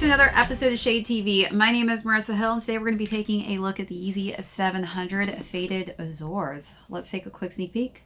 to another episode of Shade TV. My name is Marissa Hill, and today we're going to be taking a look at the Yeezy 700 Faded Azures. Let's take a quick sneak peek.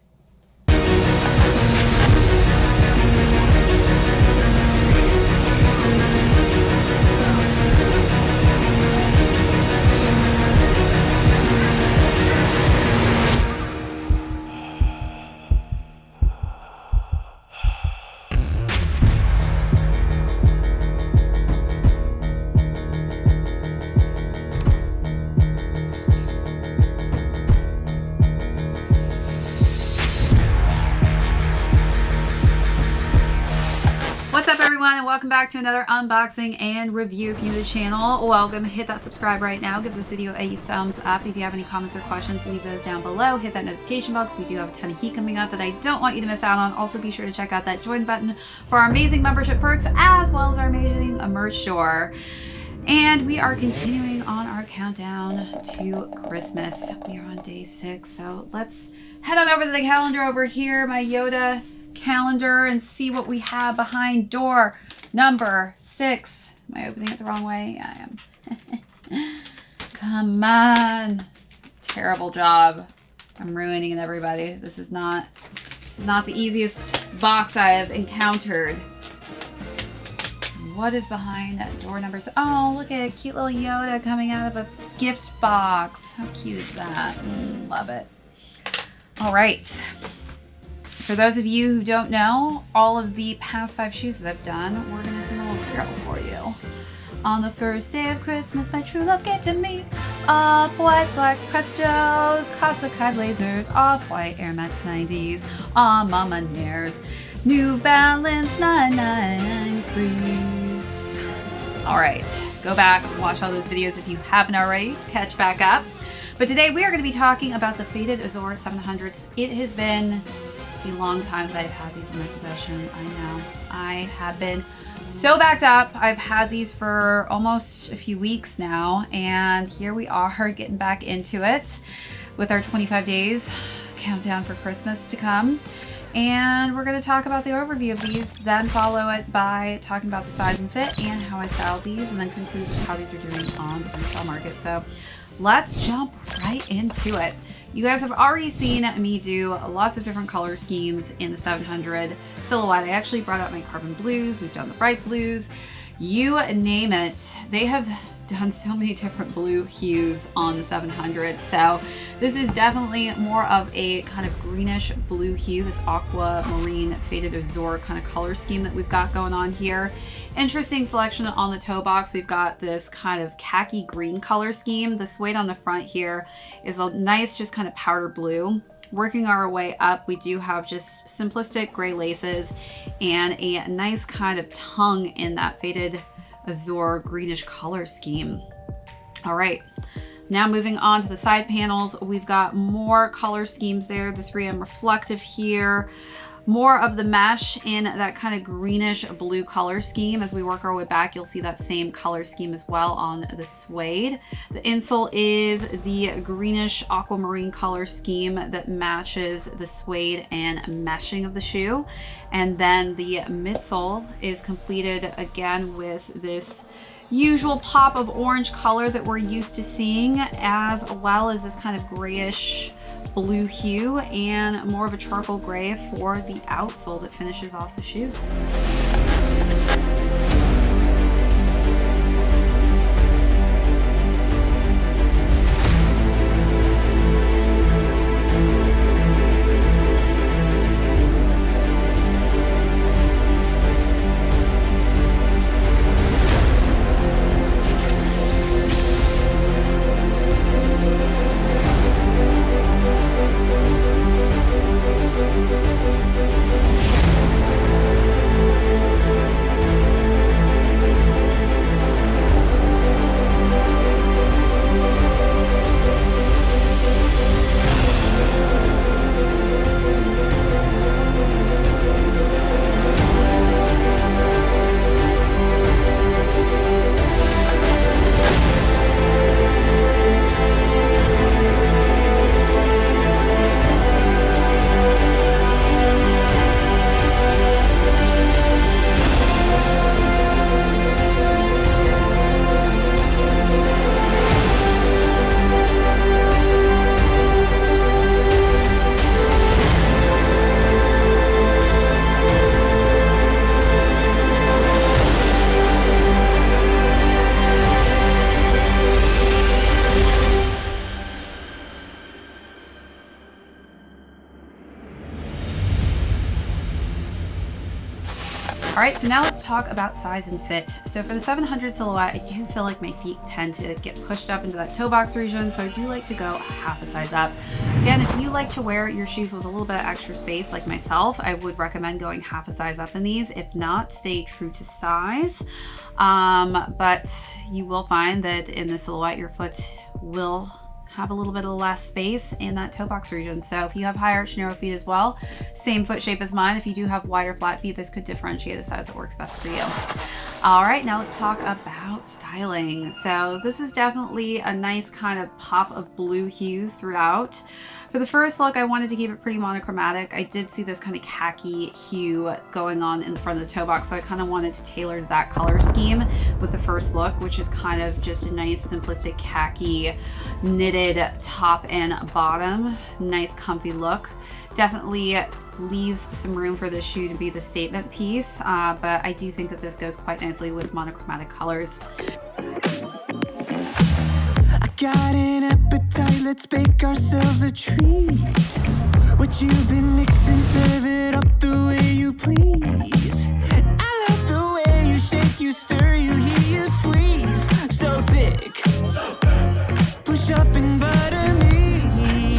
What's up, everyone, and welcome back to another unboxing and review. If you're new to the channel, welcome. Hit that subscribe right now. Give this video a thumbs up. If you have any comments or questions, leave those down below. Hit that notification box. We do have a ton of heat coming up that I don't want you to miss out on. Also, be sure to check out that join button for our amazing membership perks as well as our amazing merch store. And we are continuing on our countdown to Christmas. We are on day 6, so let's head on over to the calendar over here, my Yoda calendar, and see what we have behind door number 6. Am I opening it the wrong way? Yeah, I am. Come on. Terrible job. I'm ruining it, everybody. This is not the easiest box I have encountered. What is behind door number 6? Oh, look at a cute little Yoda coming out of a gift box. How cute is that? Love it. All right. For those of you who don't know, all of the past 5 shoes that I've done, we're going to sing a little carol for you. On the first day of Christmas, my true love gave to me off-white black Prestos, CASHAPP blazers, off-white Air Max 90s, Mama Nares, New Balance 993s. All right, go back, watch all those videos if you haven't already, catch back up. But today we are going to be talking about the Faded Azure 700s. It has been a long time that I've had these in my possession. I know. I have been so backed up. I've had these for almost a few weeks now, and here we are getting back into it with our 25 days countdown for Christmas to come. And we're going to talk about the overview of these, then follow it by talking about the size and fit and how I style these, and then conclude how these are doing on the resale market. So let's jump right into it. You guys have already seen me do lots of different color schemes in the 700 silhouette. I actually brought out my carbon blues. We've done the bright blues. You name it. They have done so many different blue hues on the 700. So this is definitely more of a kind of greenish blue hue, this aquamarine faded azure kind of color scheme that we've got going on here. Interesting selection on the toe box. We've got this kind of khaki green color scheme. The suede on the front here is a nice, just kind of powder blue. Working our way up, we do have just simplistic gray laces and a nice kind of tongue in that faded azure greenish color scheme. All right, now moving on to the side panels, we've got more color schemes there. The 3M reflective here, more of the mesh in that kind of greenish blue color scheme. As we work our way back, you'll see that same color scheme as well on the suede. The insole is the greenish aquamarine color scheme that matches the suede and meshing of the shoe. And then the midsole is completed again with this usual pop of orange color that we're used to seeing, as well as this kind of grayish blue hue and more of a charcoal gray for the outsole that finishes off the shoe. All right, so now let's talk about size and fit. So for the 700 silhouette, I do feel like my feet tend to get pushed up into that toe box region, so I do like to go half a size up. Again, if you like to wear your shoes with a little bit of extra space like myself, I would recommend going half a size up in these. If not, stay true to size. But you will find that in the silhouette, your foot will have a little bit of less space in that toe box region. So if you have high arch, narrow feet as well, same foot shape as mine. If you do have wider flat feet, this could differentiate the size that works best for you. All right, now let's talk about styling. So this is definitely a nice kind of pop of blue hues throughout. For the first look, I wanted to keep it pretty monochromatic. I did see this kind of khaki hue going on in the front of the toe box, so I kind of wanted to tailor that color scheme with the first look, which is kind of just a nice simplistic khaki knitted top and bottom. Nice comfy look. Definitely leaves some room for this shoe to be the statement piece, but I do think that this goes quite nicely with monochromatic colors. Got an appetite, let's bake ourselves a treat. What you've been mixing, serve it up the way you please. I love the way you shake, you stir, you heat, you squeeze. So thick, push up and butter me.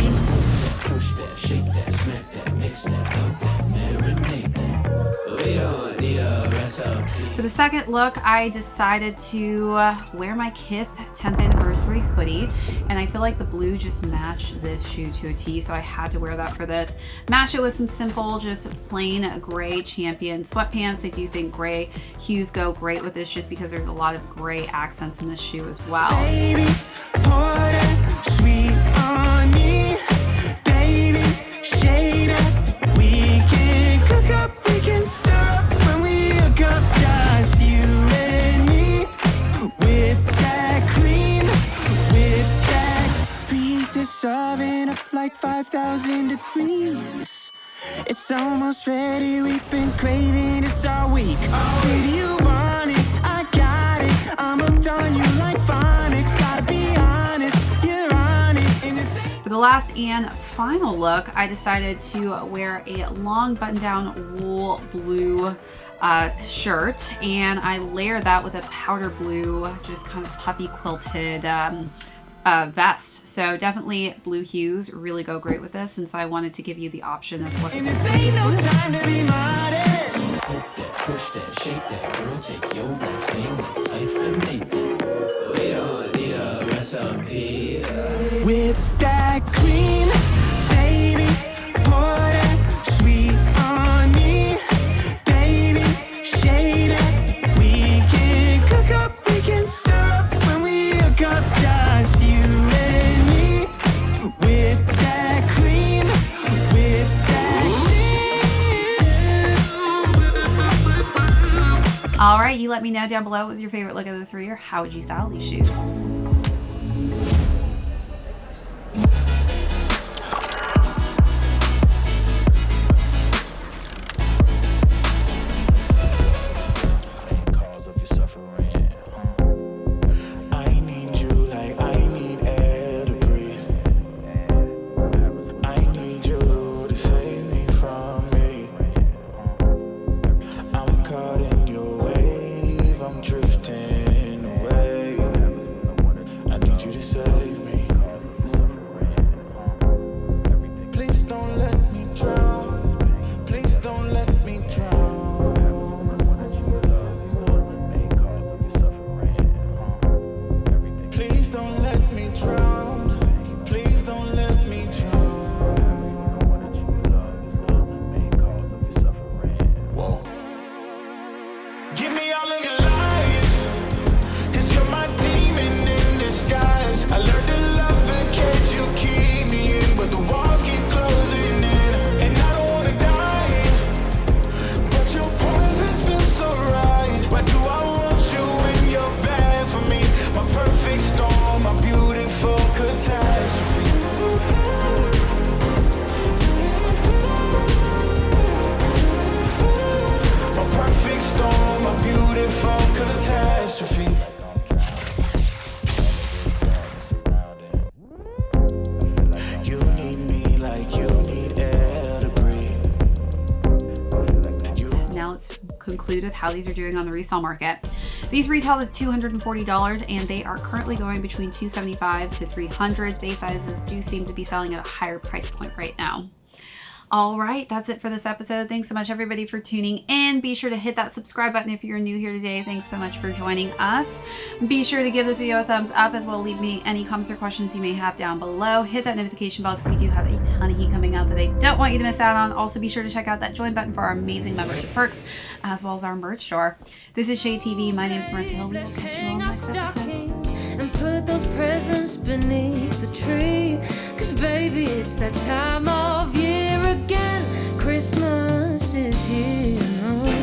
Push that, shake that, smack that, mix that, help that, marinate that. We don't need a recipe. For the second look, I decided to wear my Kith 10th anniversary hoodie, and I feel like the blue just matched this shoe to a T, so I had to wear that for this. Match it with some simple, just plain gray Champion sweatpants. I do think gray hues go great with this just because there's a lot of gray accents in this shoe as well. Baby, pour that sweet on me. Baby, shade up. We can cook up, we can stir up when we hook up. Just you and me with that cream, with that. Preheat this oven up like 5,000 degrees. It's almost ready, we've been craving this all week. Baby, you want it, I got it. I'm hooked on you like phonics. Gotta be honest, you're on it. And it's For the last and final look, I decided to wear a long button-down wool blue shirt, and I layered that with a powder blue, just kind of puffy quilted vest. So definitely blue hues really go great with this, and so I wanted to give you the option of what and this this ain't no is. time to be modest. Hope that, push that, shake that, girl, take your last name, let's hyphenate that. We don't need a recipe. With that cream, baby, pour that sweet on me. Baby, shade up. We can cook up, we can stir up when we hook up. Just you and me with that cream, with that cream. All right, you let me know down below what was your favorite look of the three, or how would you style these shoes? conclude with how these are doing on the resale market. These retail at $240 and they are currently going between $275 to $300. Base sizes do seem to be selling at a higher price point right now. All right, that's it for this episode. Thanks so much, everybody, for tuning in. Be sure to hit that subscribe button if you're new here today. Thanks so much for joining us. Be sure to give this video a thumbs up, as well leave me any comments or questions you may have down below. Hit that notification bell because we do have a ton of heat coming out that I don't want you to miss out on. Also, be sure to check out that join button for our amazing membership perks, as well as our merch store. This is ShadeTV. My name is Marissa. We will catch you on the next episode. And put those presents beneath the tree, 'cause baby, it's that time of year again. Christmas is here.